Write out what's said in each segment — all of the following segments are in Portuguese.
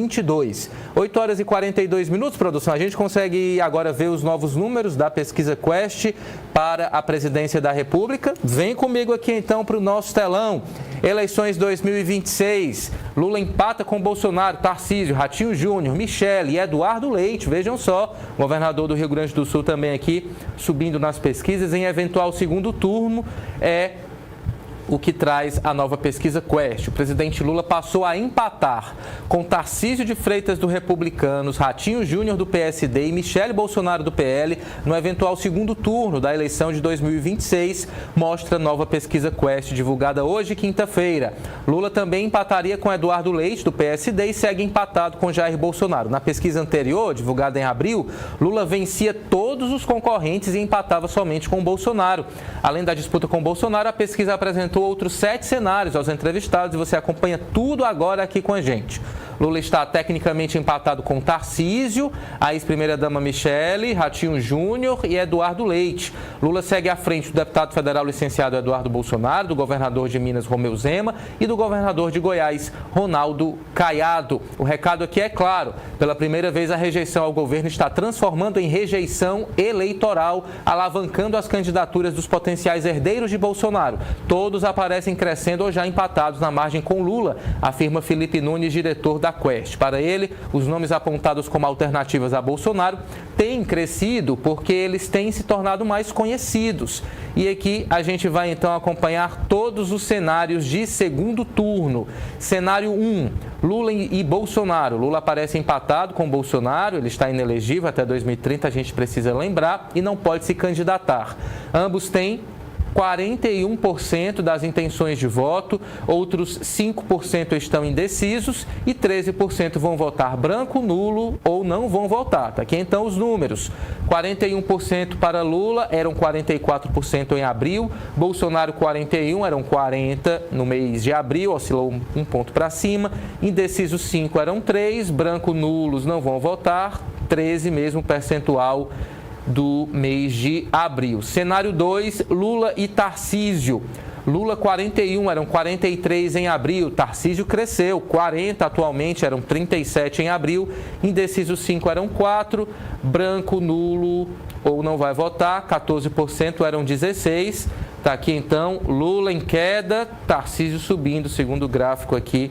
2022. 8 horas e 42 minutos, produção. A gente consegue agora ver os novos números da pesquisa Quest para a presidência da República. Vem comigo aqui então para o nosso telão. Eleições 2026. Lula empata com Bolsonaro, Tarcísio, Ratinho Júnior, Michele e Eduardo Leite. Vejam só, governador do Rio Grande do Sul também aqui subindo nas pesquisas. Em eventual segundo turno é o que traz a nova pesquisa Quest. O presidente Lula passou a empatar com Tarcísio de Freitas do Republicanos, Ratinho Júnior do PSD e Michele Bolsonaro do PL no eventual segundo turno da eleição de 2026, mostra a nova pesquisa Quest divulgada hoje, quinta-feira. Lula também empataria com Eduardo Leite do PSD e segue empatado com Jair Bolsonaro. Na pesquisa anterior, divulgada em abril, Lula vencia todos os concorrentes e empatava somente com Bolsonaro. Além da disputa com Bolsonaro, a pesquisa apresentou outros 7 cenários aos entrevistados e você acompanha tudo agora aqui com a gente. Lula está tecnicamente empatado com Tarcísio, a ex-primeira-dama Michele, Ratinho Júnior e Eduardo Leite. Lula segue à frente do deputado federal licenciado Eduardo Bolsonaro, do governador de Minas, Romeu Zema, e do governador de Goiás, Ronaldo Caiado. O recado aqui é claro: pela primeira vez a rejeição ao governo está transformando em rejeição eleitoral, alavancando as candidaturas dos potenciais herdeiros de Bolsonaro. Todos aparecem crescendo ou já empatados na margem com Lula, afirma Felipe Nunes, diretor da Quest. Para ele, os nomes apontados como alternativas a Bolsonaro têm crescido porque eles têm se tornado mais conhecidos. E aqui a gente vai então acompanhar todos os cenários de segundo turno. Cenário 1, Lula e Bolsonaro. Lula aparece empatado com Bolsonaro, ele está inelegível até 2030, a gente precisa lembrar, e não pode se candidatar. Ambos têm 41% das intenções de voto, outros 5% estão indecisos e 13% vão votar branco, nulo ou não vão votar. Tá aqui então os números: 41% para Lula, eram 44% em abril, Bolsonaro 41%, eram 40% no mês de abril, oscilou um ponto para cima, indecisos 5%, eram 3%, branco, nulos não vão votar, 13% mesmo percentual do mês de abril. Cenário 2, Lula e Tarcísio. Lula 41, eram 43 em abril, Tarcísio cresceu, 40 atualmente, eram 37 em abril, indecisos 5 eram 4, branco, nulo ou não vai votar, 14% eram 16. Está aqui então, Lula em queda, Tarcísio subindo, segundo o gráfico aqui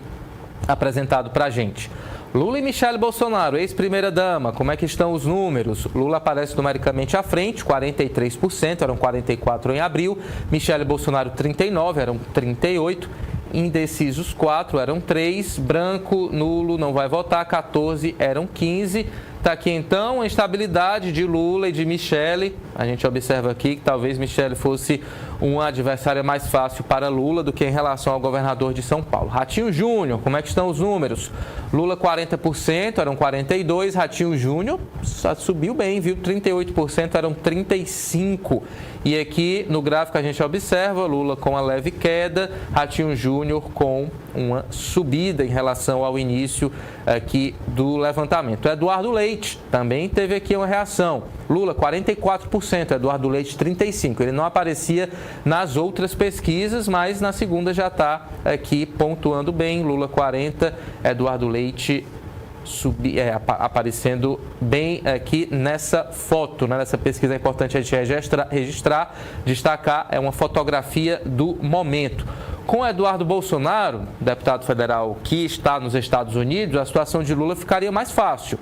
apresentado para a gente. Lula e Michele Bolsonaro, ex-primeira-dama, como é que estão os números? Lula aparece numericamente à frente, 43%, eram 44% em abril. Michele Bolsonaro, 39%, eram 38%. Indecisos, 4%, eram 3%. Branco, nulo, não vai votar, 14%, eram 15%. Está aqui então a estabilidade de Lula e de Michele. A gente observa aqui que talvez Michele fosse uma adversária mais fácil para Lula do que em relação ao governador de São Paulo. Ratinho Júnior, como é que estão os números? Lula 40%, eram 42%, Ratinho Júnior subiu bem, viu? 38%, eram 35%. E aqui no gráfico a gente observa Lula com uma leve queda, Ratinho Júnior com uma subida em relação ao início aqui do levantamento. Eduardo Leite também teve aqui uma reação. Lula 44%, Eduardo Leite 35%. Ele não aparecia nas outras pesquisas, mas na segunda já está aqui pontuando bem. Lula 40%, Eduardo Leite aparecendo bem aqui nessa foto, né? Nessa pesquisa é importante a gente registrar, destacar, é uma fotografia do momento. Com Eduardo Bolsonaro, deputado federal que está nos Estados Unidos, a situação de Lula ficaria mais fácil.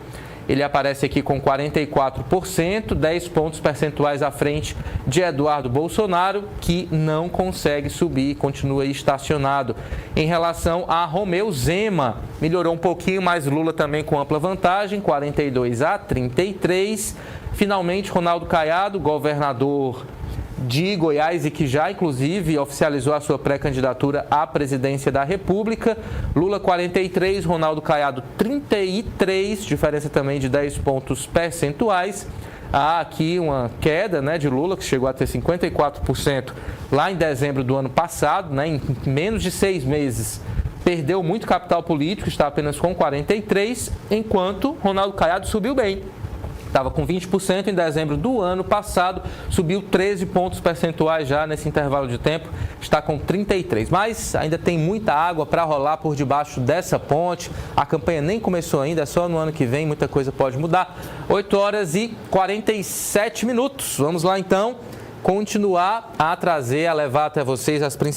Ele aparece aqui com 44%, 10 pontos percentuais à frente de Eduardo Bolsonaro, que não consegue subir, continua aí estacionado. Em relação a Romeu Zema, melhorou um pouquinho, mas Lula também com ampla vantagem, 42% a 33%. Finalmente, Ronaldo Caiado, governador de Goiás e que já, inclusive, oficializou a sua pré-candidatura à presidência da República. Lula 43%, Ronaldo Caiado 33%, diferença também de 10 pontos percentuais. Há aqui uma queda, né, de Lula, que chegou a ter 54% lá em dezembro do ano passado, né, em menos de 6 meses. Perdeu muito capital político, está apenas com 43%, enquanto Ronaldo Caiado subiu bem. Estava com 20% em dezembro do ano passado, subiu 13 pontos percentuais já nesse intervalo de tempo, está com 33. Mas ainda tem muita água para rolar por debaixo dessa ponte. A campanha nem começou ainda, é só no ano que vem, muita coisa pode mudar. 8 horas e 47 minutos. Vamos lá então continuar a trazer, a levar até vocês as principais